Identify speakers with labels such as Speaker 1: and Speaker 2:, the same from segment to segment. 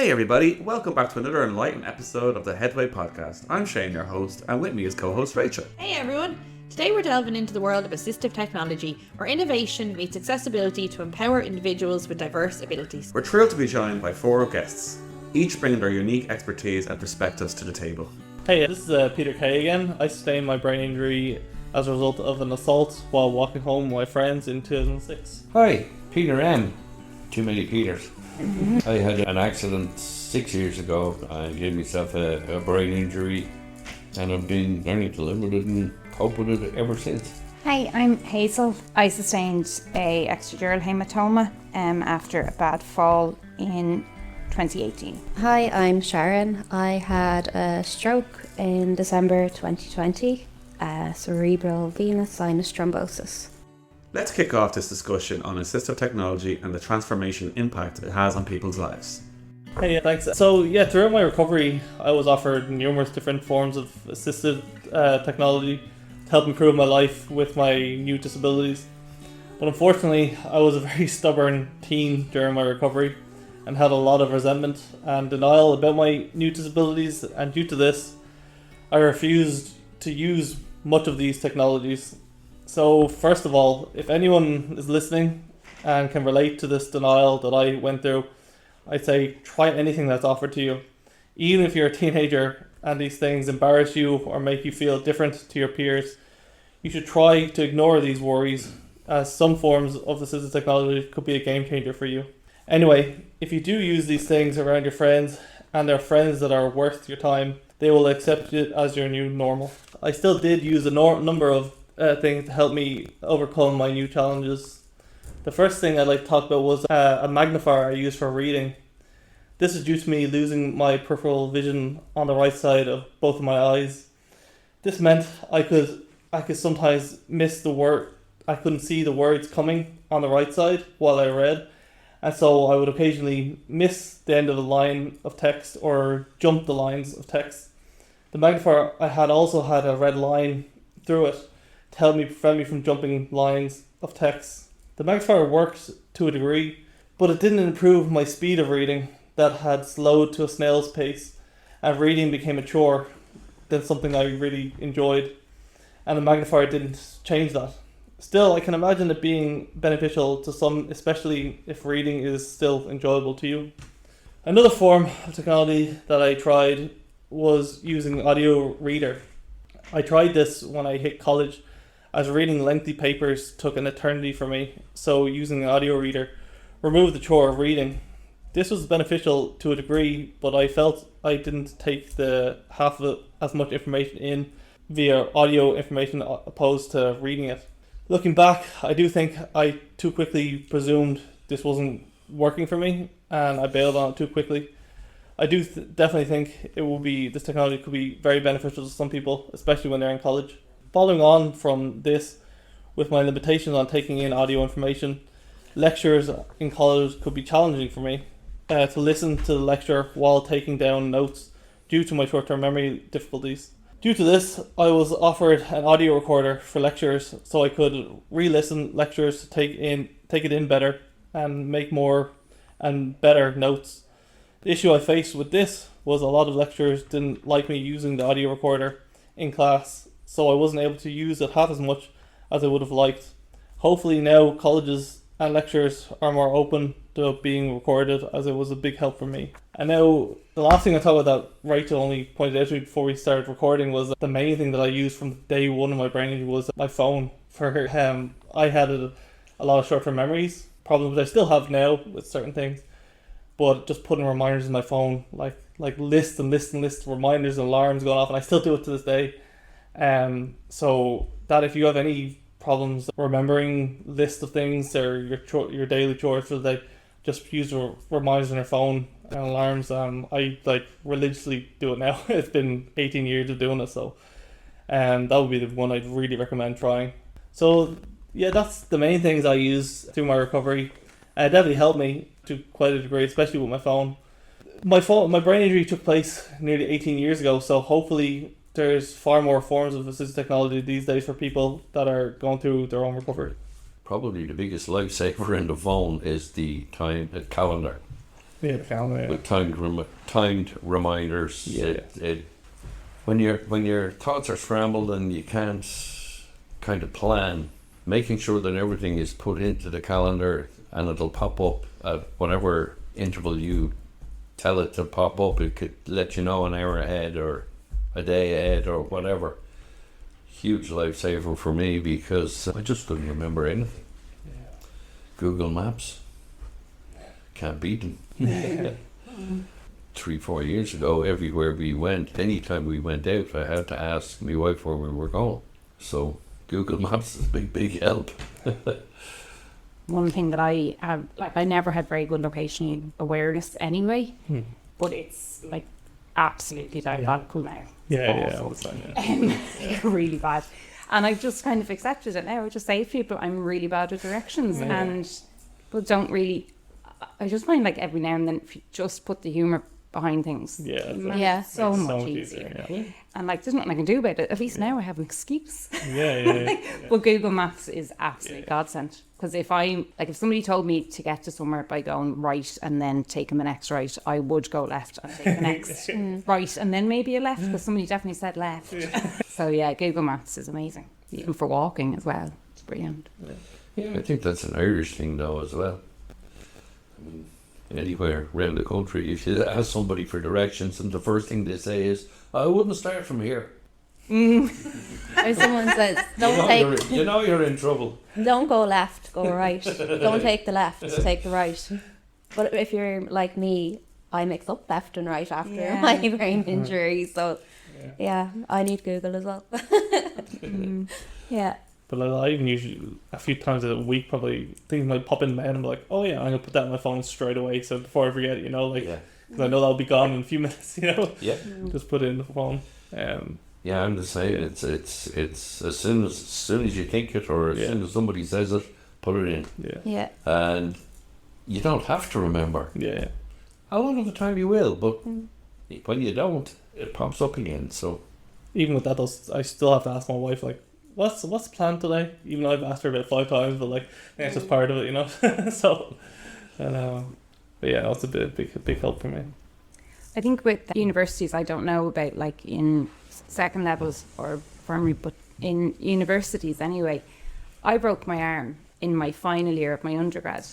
Speaker 1: Hey everybody, welcome back to another enlightening episode of the Headway Podcast. I'm Shane, your host, and with me is co-host Rachel.
Speaker 2: Hey everyone, today we're delving into the world of assistive technology, where innovation meets accessibility to empower individuals with diverse abilities.
Speaker 1: We're thrilled to be joined by four guests, each bringing their unique expertise and perspectives to the table.
Speaker 3: Hey, this is Peter Kay again. I sustained my brain injury as a result of an assault while walking home with my friends in 2006.
Speaker 4: Hi, Peter M. Too many Peters. I had an accident 6 years ago. I gave myself a brain injury and I've been learning to live with it and cope with it ever since.
Speaker 5: Hi, I'm Hazel. I sustained a extradural hematoma after a bad fall in 2018.
Speaker 6: Hi, I'm Sharon. I had a stroke in December 2020, cerebral venous sinus thrombosis.
Speaker 1: Let's kick off this discussion on assistive technology and the transformation impact it has on people's lives.
Speaker 3: Hey, thanks. So throughout my recovery, I was offered numerous different forms of assistive technology to help improve my life with my new disabilities. But unfortunately, I was a very stubborn teen during my recovery and had a lot of resentment and denial about my new disabilities, and due to this, I refused to use much of these technologies. So first of all, if anyone is listening and can relate to this denial that I went through, I'd say try anything that's offered to you. Even if you're a teenager and these things embarrass you or make you feel different to your peers, you should try to ignore these worries, as some forms of assistive technology could be a game changer for you. Anyway, if you do use these things around your friends and they're friends that are worth your time, they will accept it as your new normal. I still did use a number of things to help me overcome my new challenges. The first thing I'd like to talk about was a magnifier I use for reading. This is due to me losing my peripheral vision on the right side of both of my eyes. This meant I could sometimes miss the word. I couldn't see the words coming on the right side while I read, and so I would occasionally miss the end of the line of text or jump the lines of text. The magnifier I had also had a red line through it to help me prevent me from jumping lines of text. The magnifier worked to a degree, but it didn't improve my speed of reading that had slowed to a snail's pace, and reading became a chore than something I really enjoyed, and the magnifier didn't change that. Still, I can imagine it being beneficial to some, especially if reading is still enjoyable to you. Another form of technology that I tried was using audio reader. I tried this when I hit college, as reading lengthy papers took an eternity for me, so using an audio reader removed the chore of reading. This was beneficial to a degree, but I felt I didn't take the half of it as much information in via audio information opposed to reading it. Looking back, I do think I too quickly presumed this wasn't working for me, and I bailed on it too quickly. I do definitely think this technology could be very beneficial to some people, especially when they're in college. Following on from this, with my limitations on taking in audio information, lectures in college could be challenging for me to listen to the lecture while taking down notes due to my short-term memory difficulties. Due to this, I was offered an audio recorder for lectures so I could re-listen lectures to take it in better and make more and better notes. The issue I faced with this was a lot of lecturers didn't like me using the audio recorder in class, so I wasn't able to use it half as much as I would have liked. Hopefully now colleges and lectures are more open to being recorded, as it was a big help for me. And now the last thing I thought about that Rachel only pointed out to me before we started recording was the main thing that I used from day one of my brain injury was my phone. For I had a lot of short-term memories, problems I still have now with certain things, but just putting reminders in my phone, like lists and reminders and alarms going off, and I still do it to this day. So that if you have any problems remembering lists of things or your daily chores for the day, just use reminders on your phone and alarms. I religiously do it now. It's been 18 years of doing it, so that would be the one I'd really recommend trying. So yeah, that's the main things I use through my recovery. It definitely helped me to quite a degree, especially with my phone. My brain injury took place nearly 18 years ago, so hopefully there's far more forms of assistive technology these days for people that are going through their own recovery.
Speaker 4: Probably the biggest lifesaver in the phone is the time at Kavanagh.
Speaker 3: Yeah, the calendar. Yeah.
Speaker 4: with timed reminders.
Speaker 3: Yeah.
Speaker 4: When your thoughts are scrambled and you can't kind of plan, making sure that everything is put into the calendar and it'll pop up at whatever interval you tell it to pop up. It could let you know an hour ahead or a day ahead or whatever. Huge lifesaver for me because I just couldn't remember anything.
Speaker 3: Yeah.
Speaker 4: Google Maps, can't beat them. 3-4 years ago, everywhere we went, anytime we went out, I had to ask my wife where we were going. So Google Maps is a big help.
Speaker 5: One thing that I have, like, I never had very good location awareness anyway, but it's like absolutely diabolical now.
Speaker 3: Yeah, all the time. Yeah.
Speaker 5: Really bad. And I've just kind of accepted it now. I just say to people, I'm really bad at directions, and people don't really. I just find like every now and then, if you just put the humour behind things, so much easier.
Speaker 3: Yeah.
Speaker 5: And like, there's nothing I can do about it. At least now I have an excuse.
Speaker 3: Yeah.
Speaker 5: But Google Maps is absolutely godsend. Because if somebody told me to get to somewhere by going right and then taking the next right, I would go left and take the next right and then maybe a left, because somebody definitely said left. So yeah, Google Maps is amazing. Even for walking as well. It's brilliant.
Speaker 4: Yeah, I think that's an Irish thing though as well. I mean, anywhere around the country, if you ask somebody for directions and the first thing they say is, I wouldn't start from here.
Speaker 6: Or someone says,
Speaker 4: you're in trouble.
Speaker 6: don't go left, go right. Don't take the left, take the right. But if you're like me, I mix up left and right after my brain injury. So yeah, I need Google as well. Yeah.
Speaker 3: But like, I even usually, a few times a week, probably things might pop in my head and be like, oh yeah, I'm going to put that on my phone straight away. So before I forget, because I know that'll be gone in a few minutes, just put it in the phone.
Speaker 4: Yeah, I'm the same. It's as soon as you think it, or as soon as somebody says it, put it in.
Speaker 6: Yeah.
Speaker 4: And you don't have to remember.
Speaker 3: Yeah.
Speaker 4: A lot of the time you will, but when you don't, it pops up again. So
Speaker 3: even with that, I still have to ask my wife, like, what's the plan today? Even though I've asked her about 5 times, but like, that's just part of it, So, but yeah, that's a big help for me.
Speaker 5: I think with universities, I don't know about like in second levels or primary, but in universities anyway, I broke my arm in my final year of my undergrad.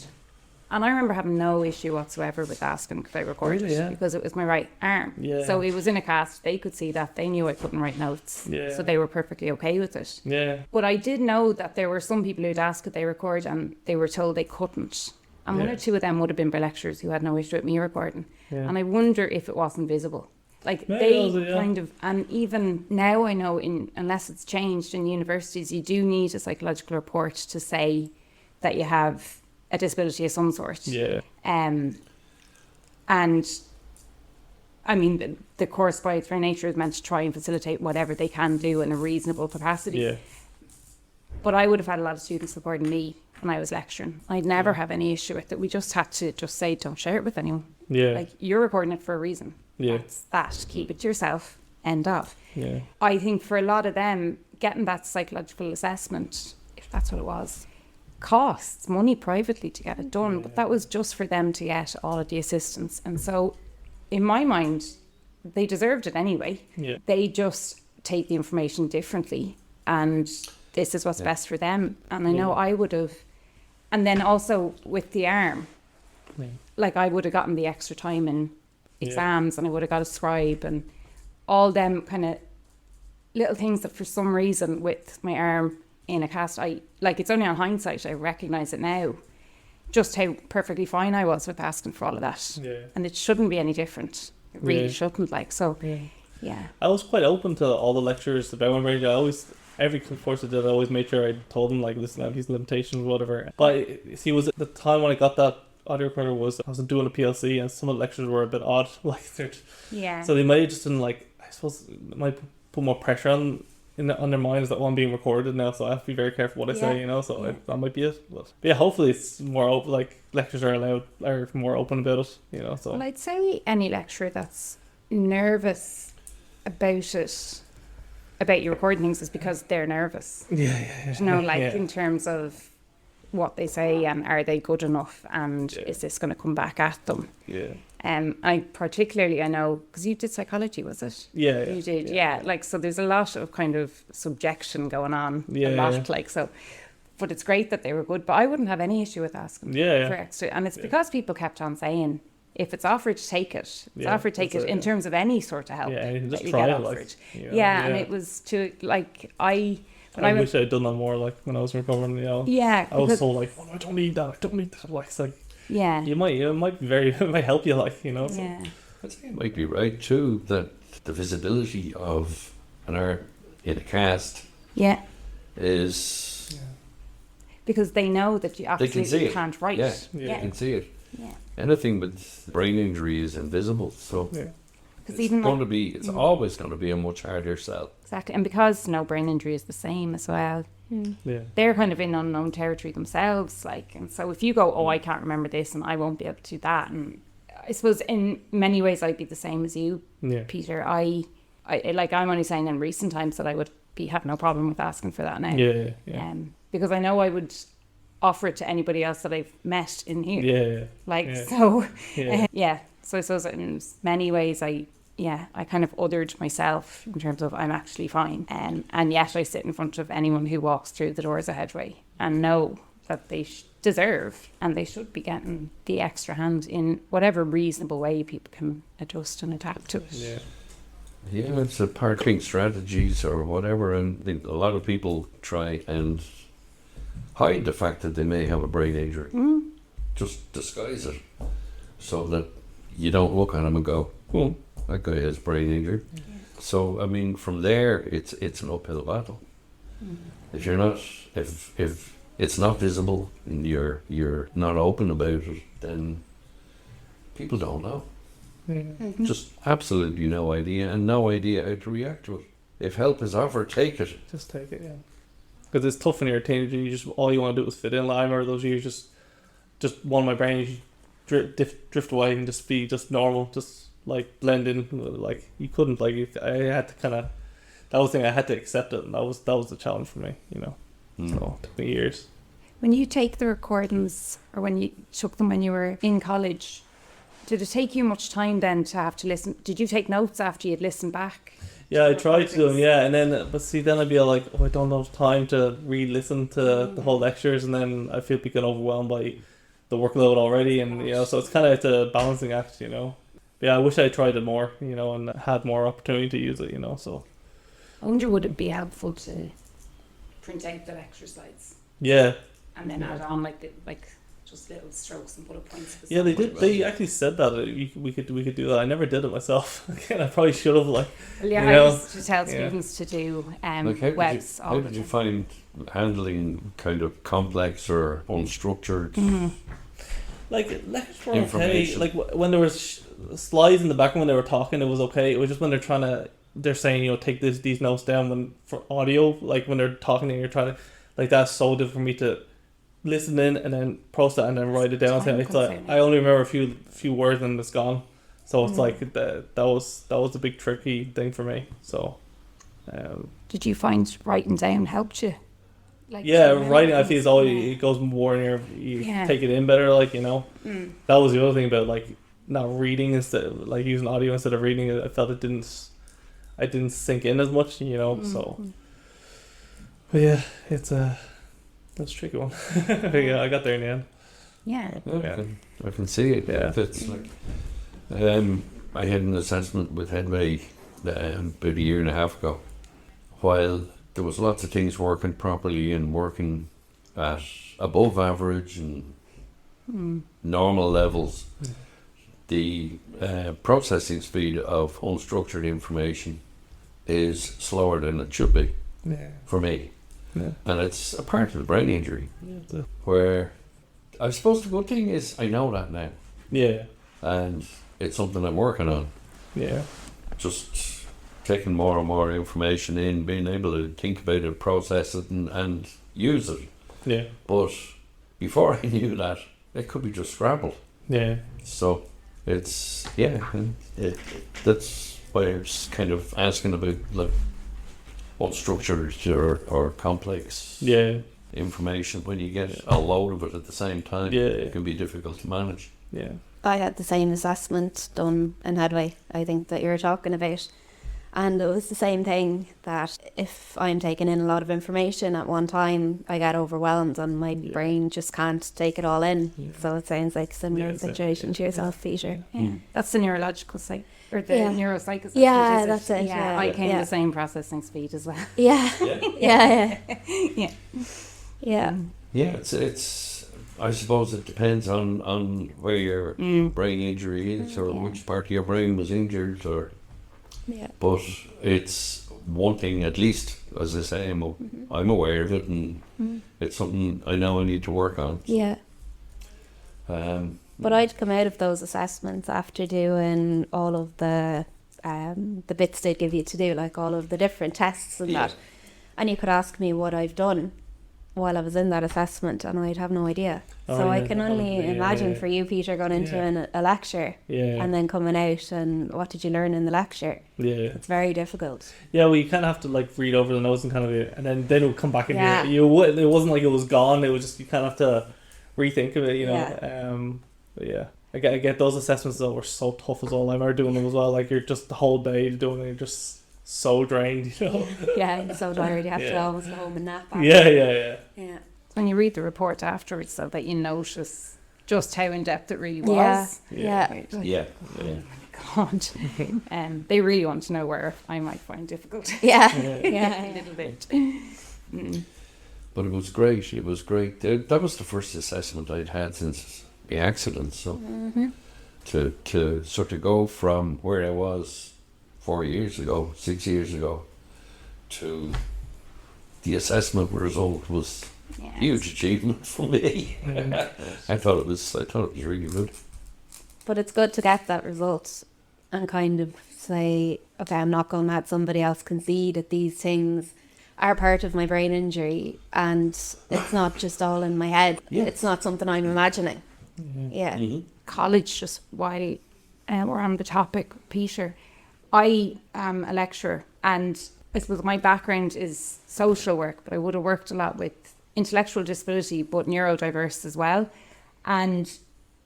Speaker 5: And I remember having no issue whatsoever with asking could I record it, because it was my right arm. Yeah. So it was in a cast, they could see that, they knew I couldn't write notes. Yeah. So they were perfectly okay with it. Yeah. But I did know that there were some people who'd ask could they record and they were told they couldn't. And 1 or 2 of them would have been by lecturers who had no issue with me recording. Yeah. And I wonder if it wasn't visible. Like kind of, and even now I know, unless it's changed in universities, you do need a psychological report to say that you have a disability of some sort. Yeah. And I mean, the course by its very nature is meant to try and facilitate whatever they can do in a reasonable capacity. Yeah. But I would have had a lot of students supporting me when I was lecturing. I'd never have any issue with it. We just had to just say, don't share it with anyone. Yeah. Like, you're recording it for a reason. Yeah. That's that. Keep it to yourself. End of. Yeah. I think for a lot of them, getting that psychological assessment, if that's what it was, costs money privately to get it done. But that was just for them to get all of the assistance. And so, in my mind, they deserved it anyway. Yeah. They just take the information differently. And this is what's best for them. And I know I would have. And then also with the arm, like I would have gotten the extra time in exams and I would have got a scribe and all them kind of little things that for some reason with my arm in a cast, it's only on hindsight, I recognise it now, just how perfectly fine I was with asking for all of that. Yeah. And it shouldn't be any different. It really shouldn't, yeah. I
Speaker 3: was quite open to all the lectures about my brain. Every course I did, I always made sure I told them, like, listen, I have these limitations, whatever. But see, was it the time when I got that audio recorder was I was doing a PLC and some of the lectures were a bit odd. So they might have just been like, I suppose, it might put more pressure on their minds that I'm being recorded now. So I have to be very careful what I say, So that might be it. But yeah, hopefully it's more open. Like lecturers are more open about it, So
Speaker 5: well, I'd say any lecturer that's nervous about you recording things is because they're nervous.
Speaker 3: Yeah.
Speaker 5: In terms of what they say and are they good enough, and is this going to come back at them?
Speaker 3: Yeah.
Speaker 5: I particularly, I know, because you did psychology, was it?
Speaker 3: Yeah.
Speaker 5: You did, yeah. Like, so there's a lot of kind of subjection going on, a lot, like, so. But it's great that they were good, but I wouldn't have any issue with asking for extra. And it's because people kept on saying, if it's offered, take it. It's offered, take it in terms of any sort of help.
Speaker 3: Yeah, just
Speaker 5: that you
Speaker 3: try
Speaker 5: get
Speaker 3: it,
Speaker 5: offered.
Speaker 3: like.
Speaker 5: And it was to, like, I
Speaker 3: wish I'd done that more, like, when I was recovering,
Speaker 5: Yeah.
Speaker 3: I was so like, oh, I don't need that. Like, it's like,
Speaker 5: yeah.
Speaker 3: it might be very, it might help you, like, So.
Speaker 5: Yeah.
Speaker 4: I think it might be right too that the visibility of an art in a cast
Speaker 5: Yeah.
Speaker 4: is
Speaker 5: Because they know that you absolutely can't write.
Speaker 4: Yeah, you can see it.
Speaker 5: Yeah.
Speaker 4: Anything with brain injury is invisible, so
Speaker 5: Because
Speaker 4: it's always going to be a much harder sell.
Speaker 5: Exactly, and because no brain injury is the same as well.
Speaker 3: Yeah.
Speaker 5: They're kind of in unknown territory themselves, like, and so if you go, oh, I can't remember this and I won't be able to do that, and I suppose in many ways I'd be the same as you, Peter. I like, I'm only saying in recent times that I would have no problem with asking for that now.
Speaker 3: Yeah.
Speaker 5: Because I know I would offer it to anybody else that I've met in here. So I suppose in many ways I kind of othered myself in terms of I'm actually fine, and yet I sit in front of anyone who walks through the doors of Headway and know that they deserve and they should be getting the extra hand in whatever reasonable way people can adjust and adapt to it.
Speaker 4: Yeah, it's a parking strategies or whatever, and a lot of people try and hide the fact that they may have a brain injury. Just disguise it so that you don't look at them and go, well, that guy has brain injury. So I mean, from there it's an uphill battle. If you're not, if it's not visible and you're not open about it, then people don't know. Just absolutely no idea, and no idea how to react to it. If help is offered, take it.
Speaker 3: Just take it, because it's tough when you're a teenager. You just, all you want to do is fit in. I remember those years, just one of my brain drift away and just be just normal, just like blend in. Like you couldn't, like I had to kind of, that was the thing, I had to accept it, and that was the challenge for me, So it took me years.
Speaker 5: When you take the recordings, or when you took them when you were in college, did it take you much time then to have to listen? Did you take notes after you'd listened back?
Speaker 3: Yeah, I tried to do them, and then, then I'd be like, oh, I don't have time to re-listen to the whole lectures, and then I feel become overwhelmed by the workload already, and, so it's kind of a balancing act, But yeah, I wish I tried it more, and had more opportunity to use it, so.
Speaker 5: I wonder, would it be helpful to print out the lecture slides?
Speaker 3: Yeah.
Speaker 5: And then add on, just little strokes and bullet points.
Speaker 3: Yeah, they did. They actually said that we could do that. I never did it myself. Again, I probably should have. I
Speaker 5: used to tell students to do webs.
Speaker 4: How did you find handling kind of complex or unstructured
Speaker 3: lectures were okay. Like when there was slides in the background when they were talking, it was okay. It was just when they're saying take these notes down for audio, like when they're talking and you're trying to, that's so difficult for me to listen in and then process that and then write it down. I only remember a few words and it's gone. So it's that was a big tricky thing for me. So
Speaker 5: did you find writing down helped you?
Speaker 3: Writing I feel is always, it goes more in you take it in better, That was the other thing about not reading instead of using audio instead of reading it. I felt I didn't sink in as much, so but yeah, it's that's a tricky one. I got there in the end.
Speaker 5: Yeah.
Speaker 4: I can see it. Yeah. It's I had an assessment with Headway about a year and a half ago. While there was lots of things working properly and working at above average and normal levels, the processing speed of unstructured information is slower than it should be for me. Yeah. And it's a part of the brain injury where I suppose the good thing is I know that now.
Speaker 3: Yeah.
Speaker 4: And it's something I'm working on.
Speaker 3: Yeah.
Speaker 4: Just taking more and more information in, being able to think about it, process it and use it.
Speaker 3: Yeah.
Speaker 4: But before I knew that, it could be just scrabble.
Speaker 3: Yeah.
Speaker 4: So it's, that's why I was kind of asking about unstructured or complex information, when you get a load of it at the same time, it can be difficult to manage.
Speaker 3: Yeah.
Speaker 6: I had the same assessment done in Headway, I think, that you're talking about. And it was the same thing, that if I'm taking in a lot of information at one time, I get overwhelmed and my brain just can't take it all in. Yeah. So it sounds like a similar situation to yourself, Peter.
Speaker 5: Yeah. That's the neurological side, or the neuropsych assessment.
Speaker 6: Yeah, that's it.
Speaker 5: Yeah, I came the same processing speed as well.
Speaker 6: Yeah. Yeah.
Speaker 4: Yeah, it's. I suppose it depends on where your brain injury is, or which part of your brain was injured, or. Yeah. But it's one thing, at least, as I say, I'm aware of it, and it's something I know I need to work on.
Speaker 6: Yeah. But I'd come out of those assessments after doing all of the bits they'd give you to do, like all of the different tests and that. And you could ask me what I've done while I was in that assessment, and I'd have no idea. I can only imagine for you, Peter, going into a lecture and then coming out, and what did you learn in the lecture? Yeah, it's very difficult.
Speaker 3: Yeah, well, you kind of have to like read over the notes and kind of, and then it would come back in here. It wasn't like it was gone. It was just, you kind of have to rethink of it, you know. But yeah, I get those assessments that were so tough as well. I remember doing them as well. Like, you're just the whole day doing it, you're just so drained, you know.
Speaker 6: Yeah, you're so tired, you have to almost go home and nap after.
Speaker 3: Yeah.
Speaker 5: When you read the report afterwards, so that you notice just how in depth it really was.
Speaker 6: Yeah.
Speaker 5: God. They really want to know where I might find difficult.
Speaker 6: Yeah.
Speaker 5: A little bit.
Speaker 4: But it was great. That was the first assessment I'd had since the accident. So to sort of go from where I was 6 years ago, to the assessment result was a huge achievement for me. I thought it was really good.
Speaker 6: But it's good to get that result and kind of say, okay, I'm not going to let somebody else concede that these things are part of my brain injury, and it's not just all in my head. It's not something I'm imagining.
Speaker 5: College, just while we're on the topic, Peter, I am a lecturer, and I suppose my background is social work, but I would have worked a lot with intellectual disability, but neurodiverse as well. And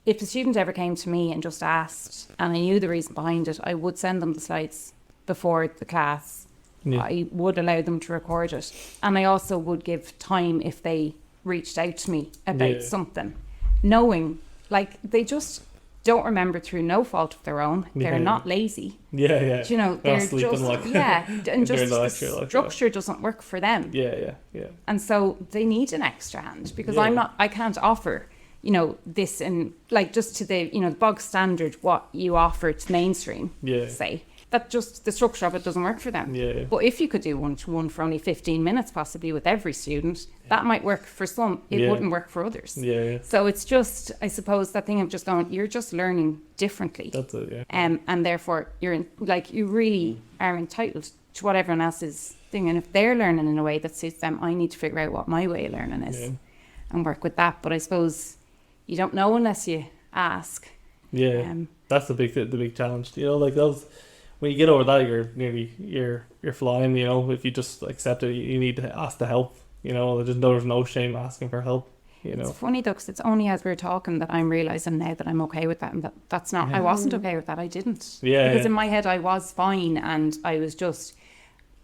Speaker 5: if a student ever came to me and just asked, and I knew the reason behind it, I would send them the slides before the class. I would allow them to record it. And I also would give time if they reached out to me about something, knowing, like, they just don't remember through no fault of their own. They're not lazy.
Speaker 3: You
Speaker 5: know, they're just and just the structure doesn't work for them. And so they need an extra hand, because I can't offer, you know, this, and like, just to the, you know, the bog standard what you offer to mainstream, say. That just, the structure of it doesn't work for them. But if you could do one-to-one for only 15 minutes, possibly with every student, that might work for some. It wouldn't work for others. So it's just, I suppose, that thing of just going, you're just learning differently.
Speaker 3: That's it,
Speaker 5: and therefore, you really are entitled to what everyone else is doing. And if they're learning in a way that suits them, I need to figure out what my way of learning is and work with that. But I suppose you don't know unless you ask.
Speaker 3: That's the big challenge. You know, like those. When you get over that, you're flying. You know, if you just accept it, you need to ask the help. You know, there's no shame asking for help. You know,
Speaker 5: it's funny though, because it's only as we're talking that I'm realizing now that I'm okay with that, and that's not. I wasn't okay with that. I didn't. Because in my head I was fine, and I was just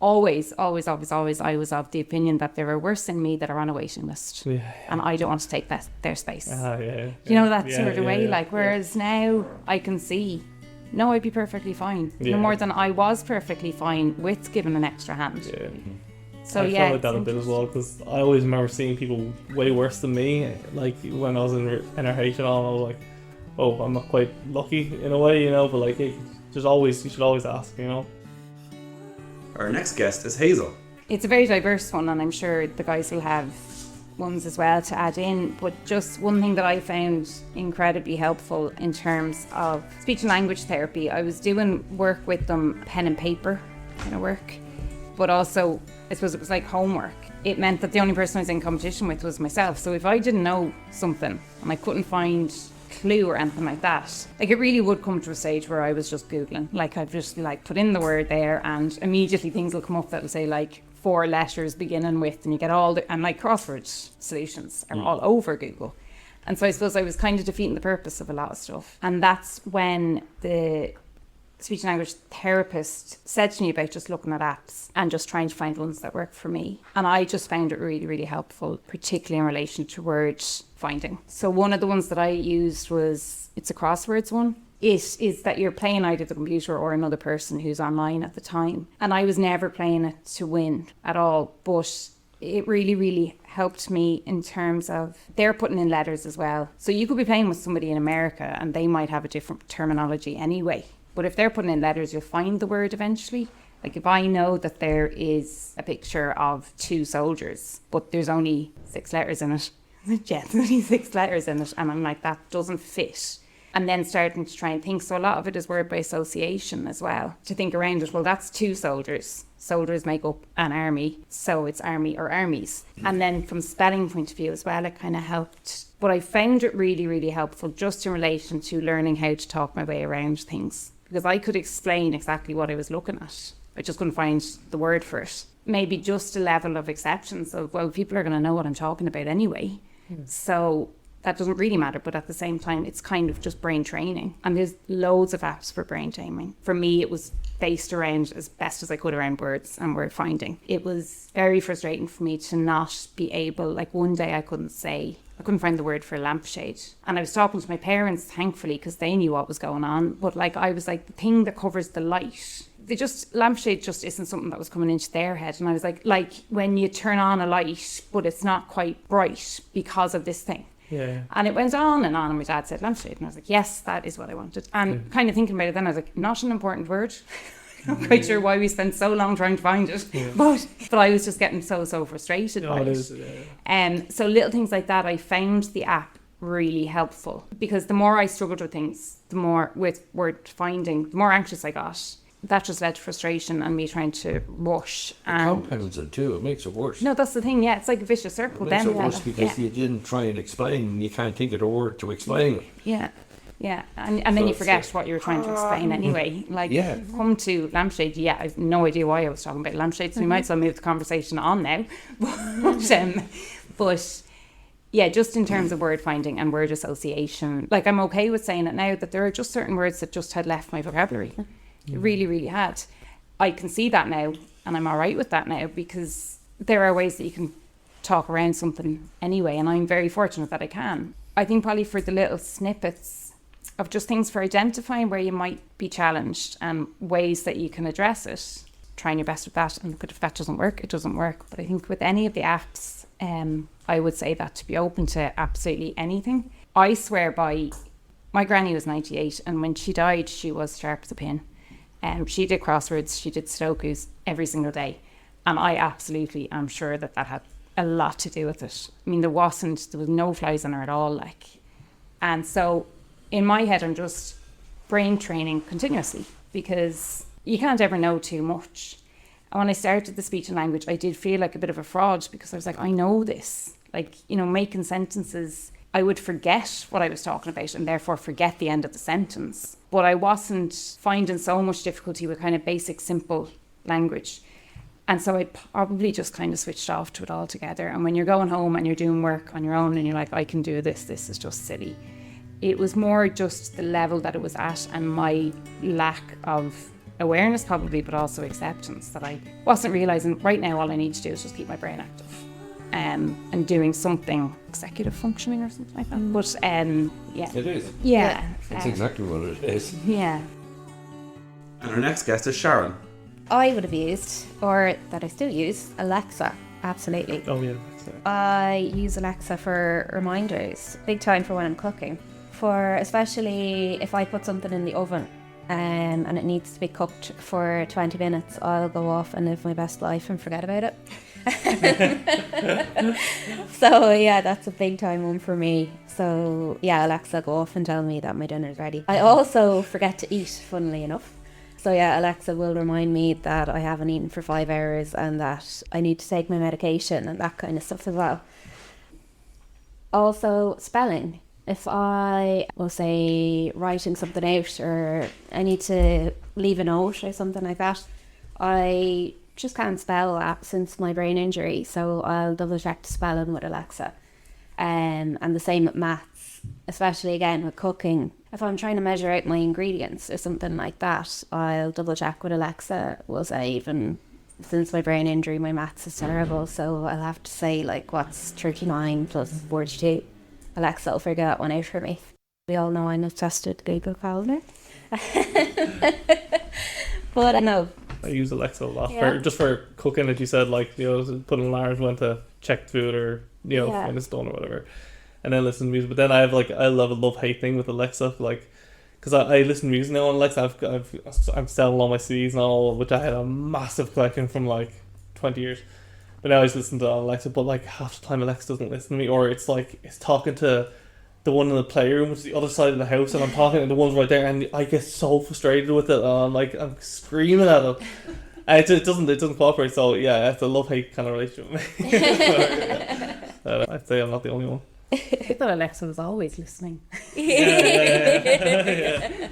Speaker 5: always. I was of the opinion that there are worse than me that are on a waiting list, and I don't want to take their space. You know, that sort of way. Like, whereas now I can see. No, I'd be perfectly fine. No more than I was perfectly fine with giving an extra hand. So
Speaker 3: I felt like that a bit as well, because I always remember seeing people way worse than me. Like when I was in NRH and all, I was like, oh, I'm not quite lucky in a way, you know. But like, you should always ask, you know.
Speaker 1: Our next guest is Hazel.
Speaker 5: It's a very diverse one, and I'm sure the guys will have ones as well to add in, but just one thing that I found incredibly helpful in terms of speech and language therapy, I was doing work with them, pen and paper kind of work, but also I suppose it was like homework. It meant that the only person I was in competition with was myself. So if I didn't know something and I couldn't find clue or anything like that. Like, it really would come to a stage where I was just Googling. Like, I've just like put in the word there and immediately things will come up that will say like 4 letters beginning with, and you get all the, and like crossword solutions are all over Google. And so I suppose I was kind of defeating the purpose of a lot of stuff. And that's when the speech and language therapist said to me about just looking at apps and just trying to find ones that work for me. And I just found it really, really helpful, particularly in relation to word finding. So one of the ones that I used was, it's a crosswords one. It is that you're playing either the computer or another person who's online at the time. And I was never playing it to win at all, but it really, really helped me in terms of they're putting in letters as well. So you could be playing with somebody in America and they might have a different terminology anyway. But if they're putting in letters, you'll find the word eventually. Like, if I know that there is a picture of 2 soldiers, but there's only 6 letters in it, there's only 6 letters in it, and I'm like, that doesn't fit. And then starting to try and think. So a lot of it is word by association as well. To think around it, well, that's 2 soldiers. Soldiers make up an army, so it's army or armies. And then from spelling point of view as well, it kind of helped. But I found it really, really helpful just in relation to learning how to talk my way around things. Because I could explain exactly what I was looking at. I just couldn't find the word for it. Maybe just a level of acceptance of, well, people are going to know what I'm talking about anyway. So that doesn't really matter. But at the same time, it's kind of just brain training. And there's loads of apps for brain training. For me, it was based around as best as I could around words and word finding. It was very frustrating for me to not be able, like one day I couldn't find the word for a lampshade. And I was talking to my parents, thankfully, because they knew what was going on. But like, I was like, the thing that covers the light, lampshade just isn't something that was coming into their head. And I was like when you turn on a light, but it's not quite bright because of this thing.
Speaker 3: Yeah.
Speaker 5: And it went on, and my dad said lampshade. And I was like, yes, that is what I wanted. And kind of thinking about it then, I was like, not an important word. I'm not quite sure why we spent so long trying to find it, but I was just getting so frustrated by it. So little things like that, I found the app really helpful, because the more I struggled with things, the more with word finding, the more anxious I got. That just led to frustration and me trying to rush. And
Speaker 4: compounds it too. It makes it worse.
Speaker 5: No, that's the thing. Yeah, it's like a vicious circle.
Speaker 4: It makes it worse because you didn't try and explain. You can't think of the word to explain it.
Speaker 5: Yeah. Yeah, and then you forget what you were trying to explain anyway. Like, come to lampshade, I have no idea why I was talking about lampshade, so we might as well move the conversation on now. But yeah, just in terms of word finding and word association, like, I'm okay with saying it now that there are just certain words that just had left my vocabulary. It really, really had. I can see that now, and I'm all right with that now, because there are ways that you can talk around something anyway, and I'm very fortunate that I can. I think probably for the little snippets of just things for identifying where you might be challenged and ways that you can address it, trying your best with that. And if that doesn't work, it doesn't work. But I think with any of the apps, I would say that to be open to absolutely anything. I swear by, my granny was 98, and when she died, she was sharp as a pin. She did crosswords, she did Sudokus every single day. And I absolutely am sure that had a lot to do with it. I mean, there was no flies on her at all, like. And so in my head, I'm just brain training continuously, because you can't ever know too much. And when I started the speech and language, I did feel like a bit of a fraud, because I was like, I know this. Like, making sentences, I would forget what I was talking about and therefore forget the end of the sentence. But I wasn't finding so much difficulty with kind of basic, simple language. And so I probably just kind of switched off to it altogether. And when you're going home and you're doing work on your own and you're like, I can do this is just silly. It was more just the level that it was at and my lack of awareness probably, but also acceptance, that I wasn't realising right now all I need to do is just keep my brain active and doing something, executive functioning or something like that. But
Speaker 4: It is.
Speaker 5: Yeah.
Speaker 4: That's exactly what it is.
Speaker 5: Yeah.
Speaker 1: And our next guest is Sharon.
Speaker 6: I would have used, or that I still use, Alexa. Absolutely.
Speaker 3: Oh yeah.
Speaker 6: I use Alexa for reminders, big time for when I'm cooking. For especially if I put something in the oven and it needs to be cooked for 20 minutes, I'll go off and live my best life and forget about it. So yeah, that's a big time one for me. So yeah, Alexa, go off and tell me that my dinner's ready. I also forget to eat, funnily enough. So yeah, Alexa will remind me that I haven't eaten for 5 hours and that I need to take my medication and that kind of stuff as well. Also, spelling. If I will say writing something out, or I need to leave a note or something like that, I just can't spell that since my brain injury, so I'll double check the spelling with Alexa. And the same with maths, especially again with cooking. If I'm trying to measure out my ingredients or something like that, I'll double check with Alexa. Will say, even since my brain injury, my maths is terrible, so I'll have to say like, what's 39 plus 42? Alexa will figure that one out for me. We all know I'm obsessed with Google Calendar. But I know.
Speaker 3: I use Alexa a lot
Speaker 6: Yeah.
Speaker 3: just for cooking, as you said, like, you know, put an alarm when to check food, or, you know,
Speaker 6: Yeah.
Speaker 3: when it's done or whatever, and then listen to music. But then I have like, I love a love-hate thing with Alexa, like, because I listen to music now on Alexa. I'm selling all my CDs and all, which I had a massive collection from like 20 years. But now I just listen to Alexa, but like half the time Alexa doesn't listen to me, or it's like it's talking to the one in the playroom, which is the other side of the house, and I'm talking to the ones right there, and I get so frustrated with it, and I'm screaming at it. And it doesn't cooperate. So yeah, it's a love-hate kind of relationship with me. I'd say I'm not the only one.
Speaker 5: I thought Alexa was always listening.
Speaker 3: Yeah.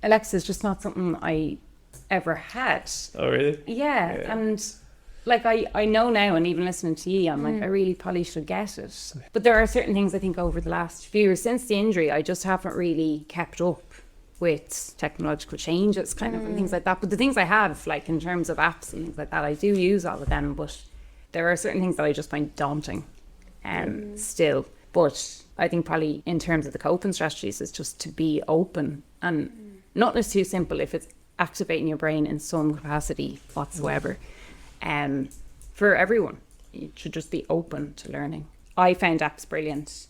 Speaker 5: Alexa's just not something I ever had.
Speaker 3: Oh really?
Speaker 5: Yeah,
Speaker 3: Yeah.
Speaker 5: and like I know now, and even listening to you, I'm like, I really probably should get it. But there are certain things I think over the last few years since the injury, I just haven't really kept up with technological changes, kind of, and things like that. But the things I have, like in terms of apps and things like that, I do use all of them. But there are certain things that I just find daunting, still. But I think probably in terms of the coping strategies is just to be open, and nothing is too simple if it's activating your brain in some capacity whatsoever. For everyone, you should just be open to learning. I found apps brilliant.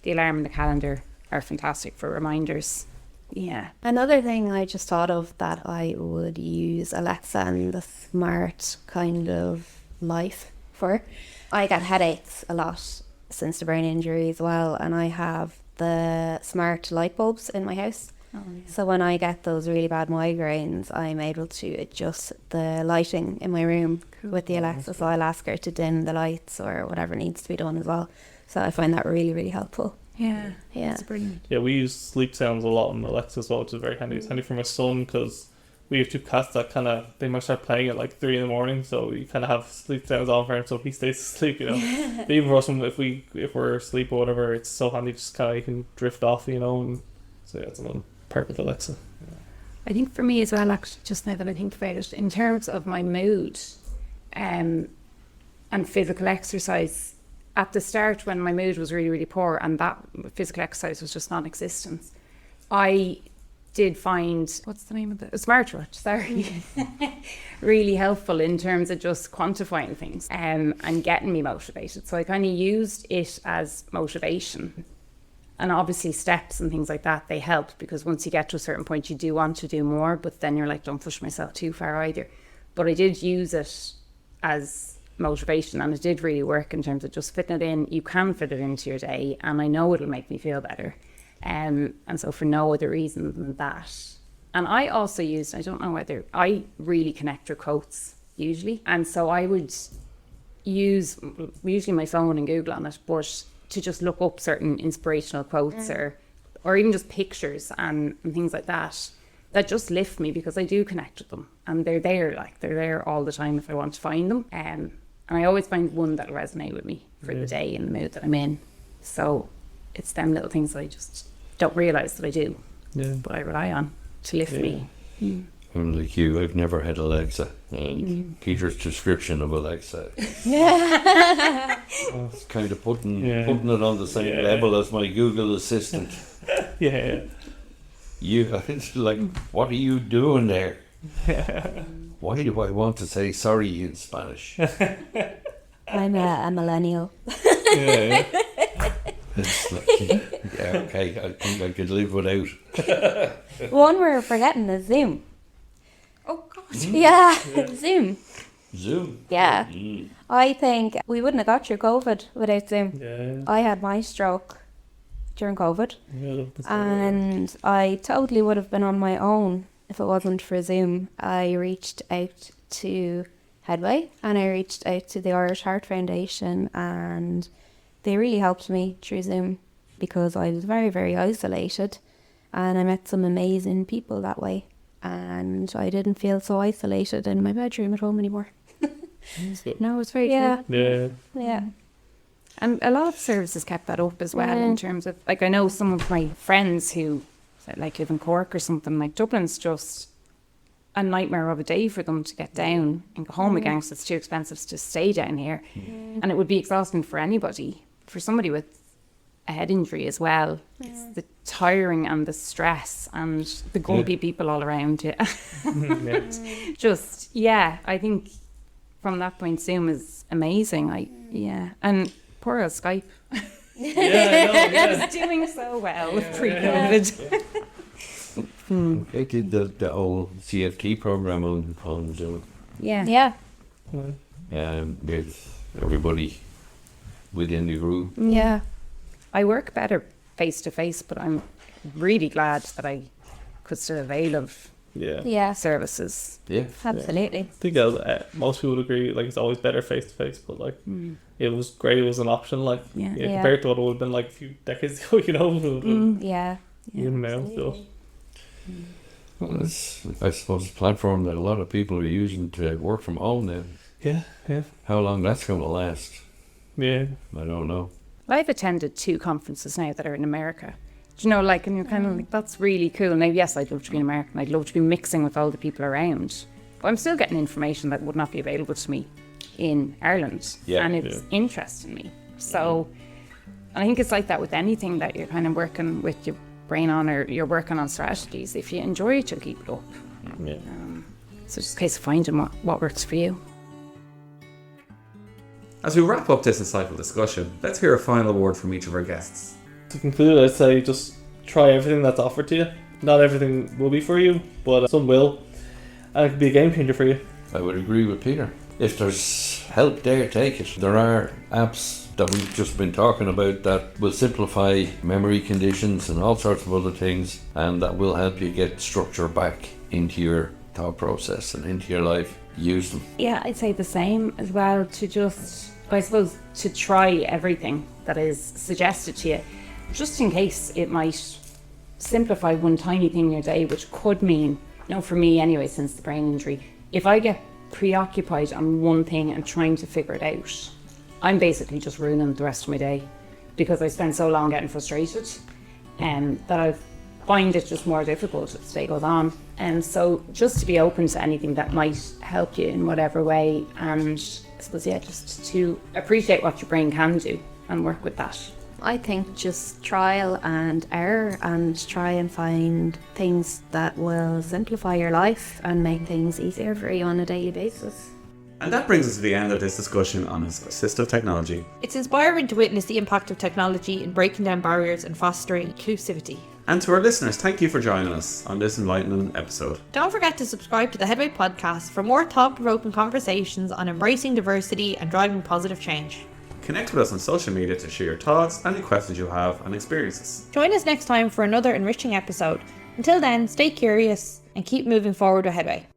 Speaker 5: The alarm and the calendar are fantastic for reminders. Yeah.
Speaker 6: Another thing I just thought of that I would use Alexa and the smart kind of life for. I get headaches a lot since the brain injury as well, and I have the smart light bulbs in my house.
Speaker 5: Oh, yeah.
Speaker 6: So when I get those really bad migraines, I'm able to adjust the lighting in my room with the Alexa. So I'll ask her to dim the lights or whatever needs to be done as well. So I find that really, really helpful.
Speaker 5: Yeah.
Speaker 6: Yeah.
Speaker 5: That's brilliant.
Speaker 3: Yeah, we use sleep sounds a lot on Alexa as well, which is very handy. It's handy for my son because we have two cats that they might start playing at like 3 a.m, so we kind of have sleep sounds on for him so he stays asleep, you know. But even for us, if we're asleep or whatever, it's so handy, just kind of you can drift off, you know. And so yeah, it's another part with Alexa.
Speaker 5: I think for me as well, actually, just now that I think about it, in terms of my mood and physical exercise, at the start when my mood was really, really poor and that physical exercise was just non-existent, I did find, what's the name of it? A smartwatch, sorry. Really helpful in terms of just quantifying things and getting me motivated. So I kind of used it as motivation. And obviously steps and things like that, they help, because once you get to a certain point, you do want to do more, but then you're like, don't push myself too far either. But I did use it as motivation, and it did really work in terms of just fitting it in. You can fit it into your day, and I know it'll make me feel better. And so for no other reason than that. And I also used, I don't know whether, I really connect with quotes usually. And so I would use usually my phone and Google on it, but to just look up certain inspirational quotes or even just pictures and things like that just lift me, because I do connect with them, and they're there all the time if I want to find them. And I always find one that'll resonate with me for the day and the mood that I'm in. So it's them little things that I just don't realise that I do, but I rely on to lift me.
Speaker 4: I'm like you, I've never had Alexa, and Peter's description of Alexa, it's kind of putting it on the same level as my Google Assistant. It's like, what are you doing there? Why do I want to say sorry in Spanish?
Speaker 6: I'm a millennial.
Speaker 4: It's like, okay, I think I could live without.
Speaker 6: One we're forgetting is Zoom.
Speaker 5: Oh God.
Speaker 6: Yeah, Zoom.
Speaker 4: Zoom?
Speaker 6: Yeah. I think we wouldn't have got through COVID without Zoom.
Speaker 3: Yeah.
Speaker 6: I had my stroke during COVID,
Speaker 3: Yeah,
Speaker 6: and I totally would have been on my own if it wasn't for Zoom. I reached out to Headway, and I reached out to the Irish Heart Foundation, and they really helped me through Zoom. because I was very, very isolated, and I met some amazing people that way, and I didn't feel so isolated in my bedroom at home anymore.
Speaker 5: No, it's very
Speaker 3: Yeah.
Speaker 6: Yeah.
Speaker 5: And a lot of services kept that up as well in terms of, like, I know some of my friends who, like, live in Cork or something, like, Dublin's just a nightmare of a day for them to get down and go home again because it's too expensive to stay down here. And it would be exhausting for anybody. For somebody with a head injury as well, it's the tiring and the stress and the grumpy people all around you. Just, I think from that point, Zoom is amazing. And poor old Skype. It's doing so well pre-COVID.
Speaker 4: I did the old CFT program on Zoom.
Speaker 6: Yeah.
Speaker 4: With everybody within the group.
Speaker 6: Yeah.
Speaker 5: I work better face to face, but I'm really glad that I could still avail of
Speaker 6: Yeah.
Speaker 5: services.
Speaker 4: Yeah.
Speaker 6: Absolutely.
Speaker 3: I think most people would agree, like, it's always better face to face, but like it was great. It was an option, like compared to what it would have been like a few decades ago.
Speaker 6: Yeah.
Speaker 3: Even now, so.
Speaker 4: Well, it's, I suppose, a platform that a lot of people are using to work from home now.
Speaker 3: Yeah.
Speaker 4: How long that's going to last,
Speaker 3: Yeah.
Speaker 4: I don't know.
Speaker 5: I've attended 2 conferences now that are in America. Do you know, like, and you're kind of like, that's really cool. Now, yes, I'd love to be an American. I'd love to be mixing with all the people around. But I'm still getting information that would not be available to me in Ireland.
Speaker 4: Yeah.
Speaker 5: And it's interesting me. So, and I think it's like that with anything that you're kind of working with your brain on, or you're working on strategies. If you enjoy it, you'll keep it up.
Speaker 3: Yeah.
Speaker 5: So it's just a case of finding what works for you.
Speaker 1: As we wrap up this insightful discussion, let's hear a final word from each of our guests.
Speaker 3: To conclude, I'd say just try everything that's offered to you. Not everything will be for you, but some will. And it could be a game changer for you.
Speaker 4: I would agree with Peter. If there's help there, take it. There are apps that we've just been talking about that will simplify memory conditions and all sorts of other things, and that will help you get structure back into your thought process and into your life. Use them.
Speaker 5: Yeah, I'd say the same as well, to just, I suppose, to try everything that is suggested to you, just in case it might simplify one tiny thing in your day, which could mean, for me anyway, since the brain injury, if I get preoccupied on one thing and trying to figure it out, I'm basically just ruining the rest of my day, because I spend so long getting frustrated that I find it just more difficult as the day goes on. And so just to be open to anything that might help you in whatever way, and I suppose, just to appreciate what your brain can do and work with that.
Speaker 6: I think just trial and error, and try and find things that will simplify your life and make things easier for you on a daily basis.
Speaker 1: And that brings us to the end of this discussion on assistive technology.
Speaker 2: It's inspiring to witness the impact of technology in breaking down barriers and fostering inclusivity.
Speaker 1: And to our listeners, thank you for joining us on this enlightening episode.
Speaker 2: Don't forget to subscribe to the Headway Podcast for more thought-provoking conversations on embracing diversity and driving positive change.
Speaker 1: Connect with us on social media to share your thoughts, any questions you have, and experiences.
Speaker 2: Join us next time for another enriching episode. Until then, stay curious and keep moving forward with Headway.